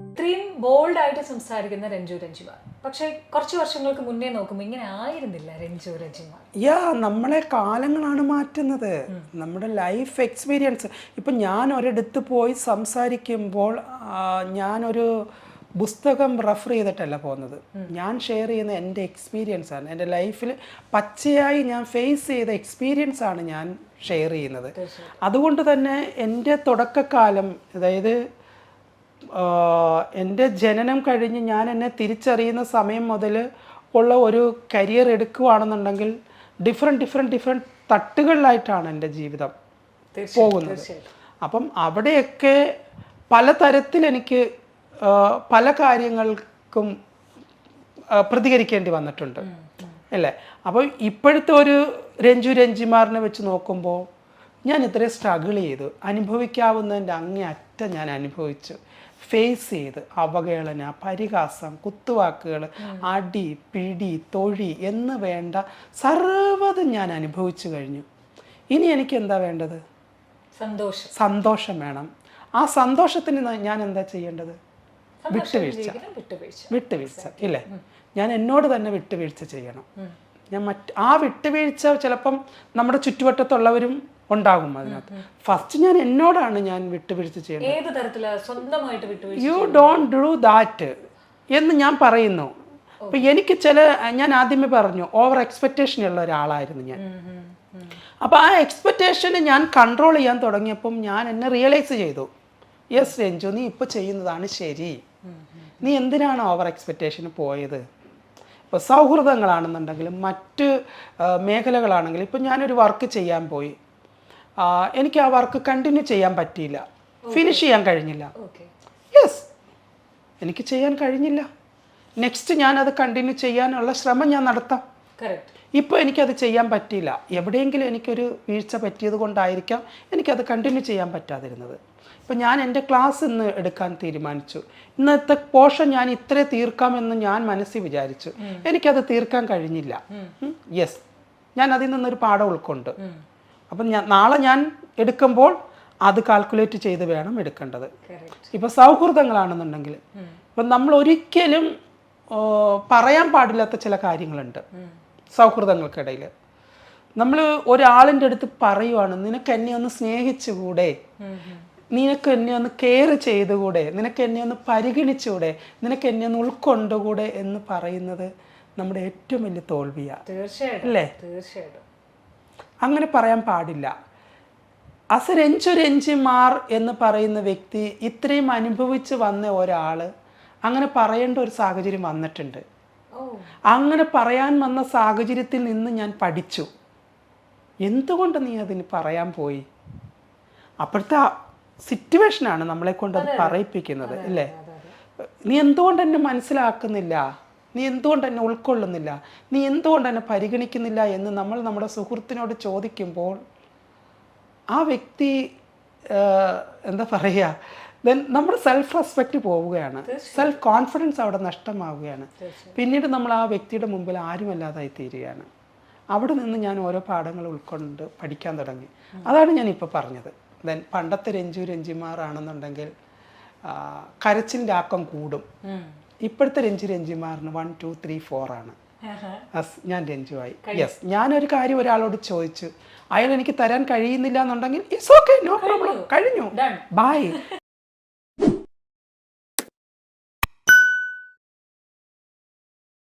ഇത്രയും ബോൾഡായിട്ട് സംസാരിക്കുന്ന രഞ്ജു രഞ്ജിമാർ, പക്ഷെ കുറച്ച് വർഷങ്ങൾക്ക് മുന്നേ നോക്കുമ്പോൾ ഇങ്ങനെ ആയിരുന്നില്ല രഞ്ജു രഞ്ജിമാർ. നമ്മളെ കാലങ്ങളാണ് മാറ്റുന്നത്, നമ്മുടെ ലൈഫ് എക്സ്പീരിയൻസ്. ഇപ്പം ഞാൻ ഒരിടത്ത് പോയി സംസാരിക്കുമ്പോൾ ഞാനൊരു പുസ്തകം റെഫർ ചെയ്തിട്ടല്ല പോകുന്നത്. ഞാൻ ഷെയർ ചെയ്യുന്ന എൻ്റെ എക്സ്പീരിയൻസ് ആണ്. എൻ്റെ ലൈഫിൽ പച്ചയായി ഞാൻ ഫേസ് ചെയ്ത എക്സ്പീരിയൻസ് ആണ് ഞാൻ ഷെയർ ചെയ്യുന്നത്. അതുകൊണ്ട് തന്നെ എൻ്റെ തുടക്കകാലം, അതായത് എൻ്റെ ജനനം കഴിഞ്ഞ് ഞാൻ എന്നെ തിരിച്ചറിയുന്ന സമയം മുതൽ ഉള്ള ഒരു കരിയർ എടുക്കുകയാണെന്നുണ്ടെങ്കിൽ ഡിഫറെൻറ്റ് തട്ടുകളിലായിട്ടാണ് എൻ്റെ ജീവിതം പോകുന്നത്. അപ്പം അവിടെയൊക്കെ പലതരത്തിൽ എനിക്ക് പല കാര്യങ്ങൾക്കും പ്രതികരിക്കേണ്ടി വന്നിട്ടുണ്ട് അല്ലേ. അപ്പോൾ ഇപ്പോഴത്തെ ഒരു രഞ്ജു രഞ്ജിമാറിനെ വെച്ച് നോക്കുമ്പോൾ ഞാൻ ഇത്രയും സ്ട്രഗിൾ ചെയ്തു, അനുഭവിക്കാവുന്നതിൻ്റെ അങ്ങേയറ്റം ഞാൻ അനുഭവിച്ചു, ഫേസ് ചെയ്ത് അവഹേളന, പരിഹാസം, കുത്തുവാക്കുകൾ, അടി, പിടി, തൊഴി എന്ന് വേണ്ട സർവ്വതും ഞാൻ അനുഭവിച്ചു കഴിഞ്ഞു. ഇനി എനിക്ക് എന്താ വേണ്ടത്? സന്തോഷം വേണം. ആ സന്തോഷത്തിന് ഞാൻ എന്താ ചെയ്യേണ്ടത്? വിട്ടുവീഴ്ച ഇല്ലേ. ഞാൻ എന്നോട് തന്നെ വിട്ടുവീഴ്ച ചെയ്യണം. ഞാൻ ആ വിട്ടുവീഴ്ച ചിലപ്പം നമ്മുടെ ചുറ്റുവട്ടത്തുള്ളവരും ഉണ്ടാകും അതിനകത്ത്. ഫസ്റ്റ് ഞാൻ എന്നോടാണ് ഞാൻ വിട്ടുവീഴ്ച ചെയ്യണം. യു ഡോണ്ട് ഡു ദാറ്റ് എന്ന് ഞാൻ പറയുന്നു. അപ്പം എനിക്ക് ഞാൻ ആദ്യമേ പറഞ്ഞു, ഓവർ എക്സ്പെക്റ്റേഷൻ ഉള്ള ഒരാളായിരുന്നു ഞാൻ. അപ്പോൾ ആ എക്സ്പെക്റ്റേഷന് ഞാൻ കൺട്രോൾ ചെയ്യാൻ തുടങ്ങിയപ്പം ഞാൻ എന്നെ റിയലൈസ് ചെയ്തു, യെസ് രഞ്ജു, നീ ഇപ്പോൾ ചെയ്യുന്നതാണ് ശരി. നീ എന്തിനാണ് ഓവർ എക്സ്പെക്റ്റേഷന് പോയത്? ഇപ്പോൾ സൗഹൃദങ്ങളാണെന്നുണ്ടെങ്കിലും മറ്റ് മേഖലകളാണെങ്കിലും, ഇപ്പം ഞാനൊരു വർക്ക് ചെയ്യാൻ പോയി, എനിക്ക് ആ വർക്ക് കണ്ടിന്യൂ ചെയ്യാൻ പറ്റിയില്ല, ഫിനിഷ് ചെയ്യാൻ കഴിഞ്ഞില്ല. യെസ്, എനിക്ക് ചെയ്യാൻ കഴിഞ്ഞില്ല. നെക്സ്റ്റ് ഞാനത് കണ്ടിന്യൂ ചെയ്യാനുള്ള ശ്രമം ഞാൻ നടത്താം. ഇപ്പോൾ എനിക്കത് ചെയ്യാൻ പറ്റിയില്ല, എവിടെയെങ്കിലും എനിക്കൊരു വീഴ്ച പറ്റിയത് കൊണ്ടായിരിക്കാം എനിക്കത് കണ്ടിന്യൂ ചെയ്യാൻ പറ്റാതിരുന്നത്. ഇപ്പം ഞാൻ എൻ്റെ ക്ലാസ് ഇന്ന് എടുക്കാൻ തീരുമാനിച്ചു. ഇന്നത്തെ പോർഷൻ ഞാൻ ഇത്രേ തീർക്കാമെന്ന് ഞാൻ മനസ്സിൽ വിചാരിച്ചു, എനിക്കത് തീർക്കാൻ കഴിഞ്ഞില്ല. യെസ്, ഞാൻ അതിൽ നിന്നൊരു പാഠം ഉൾക്കൊണ്ട്. അപ്പം നാളെ ഞാൻ എടുക്കുമ്പോൾ അത് കാൽക്കുലേറ്റ് ചെയ്ത് വേണം എടുക്കേണ്ടത്. ഇപ്പം സൗഹൃദങ്ങളാണെന്നുണ്ടെങ്കിൽ ഇപ്പം നമ്മൾ ഒരിക്കലും പറയാൻ പാടില്ലാത്ത ചില കാര്യങ്ങളുണ്ട് സൗഹൃദങ്ങൾക്കിടയിൽ. നമ്മൾ ഒരാളിൻ്റെ അടുത്ത് പറയുവാണ്, നിനക്ക് എന്നെ ഒന്ന് സ്നേഹിച്ചുകൂടെ, നിനക്ക് എന്നെ ഒന്ന് കെയർ ചെയ്തുകൂടെ, നിനക്ക് എന്നെ ഒന്ന് പരിഗണിച്ചുകൂടെ, നിനക്ക് എന്നെ ഒന്ന് ഉൾക്കൊണ്ടുകൂടെ എന്ന് പറയുന്നത് നമ്മുടെ ഏറ്റവും വലിയ തോൽവിയാണ്. അല്ലേ? അങ്ങനെ പറയാൻ പാടില്ല. രഞ്ജു രഞ്ജിമാർ എന്ന് പറയുന്ന വ്യക്തി, ഇത്രയും അനുഭവിച്ച് വന്ന ഒരാൾ അങ്ങനെ പറയേണ്ട ഒരു സാഹചര്യം വന്നിട്ടുണ്ട്. അങ്ങനെ പറയാൻ വന്ന സാഹചര്യത്തിൽ നിന്ന് ഞാൻ പഠിച്ചു, എന്തുകൊണ്ട് നീ അതിന് പറയാൻ പോയി. അപ്പോഴത്തെ സിറ്റുവേഷനാണ് നമ്മളെ കൊണ്ട് അത് പറയിപ്പിക്കുന്നത് അല്ലേ. നീ എന്തുകൊണ്ട് എന്നെ മനസ്സിലാക്കുന്നില്ല, നീ എന്തുകൊണ്ട് എന്നെ ഉൾക്കൊള്ളുന്നില്ല, നീ എന്തുകൊണ്ട് എന്നെ പരിഗണിക്കുന്നില്ല എന്ന് നമ്മൾ നമ്മുടെ സുഹൃത്തിനോട് ചോദിക്കുമ്പോൾ ആ വ്യക്തി എന്താ പറയുക, ദെൻ നമ്മുടെ സെൽഫ് റെസ്പെക്റ്റ് പോവുകയാണ്, സെൽഫ് കോൺഫിഡൻസ് അവിടെ നഷ്ടമാവുകയാണ്. പിന്നീട് നമ്മൾ ആ വ്യക്തിയുടെ മുമ്പിൽ ആരുമല്ലാതായി തീരുകയാണ്. അവിടെ നിന്ന് ഞാൻ ഓരോ പാഠങ്ങൾ ഉൾക്കൊണ്ട് പഠിക്കാൻ തുടങ്ങി. അതാണ് ഞാൻ ഇപ്പോൾ പറഞ്ഞത്. ദെൻ പണ്ടത്തെ രഞ്ജു രഞ്ജിമാറാണെന്നുണ്ടെങ്കിൽ കരച്ചിൻ്റെ ആക്കം കൂടും. ഇപ്പോഴത്തെ രഞ്ജു രഞ്ജിമാറിന് 1 2 3 4 ആണ്. ഞാൻ രഞ്ജുവായി. യെസ്, ഞാനൊരു കാര്യം ഒരാളോട് ചോദിച്ചു, അയാൾ എനിക്ക് തരാൻ കഴിയുന്നില്ല എന്നുണ്ടെങ്കിൽ ഇറ്റ്സ് ഓക്കെ, നോ പ്രോബ്ലം, കഴിഞ്ഞു, ബൈ.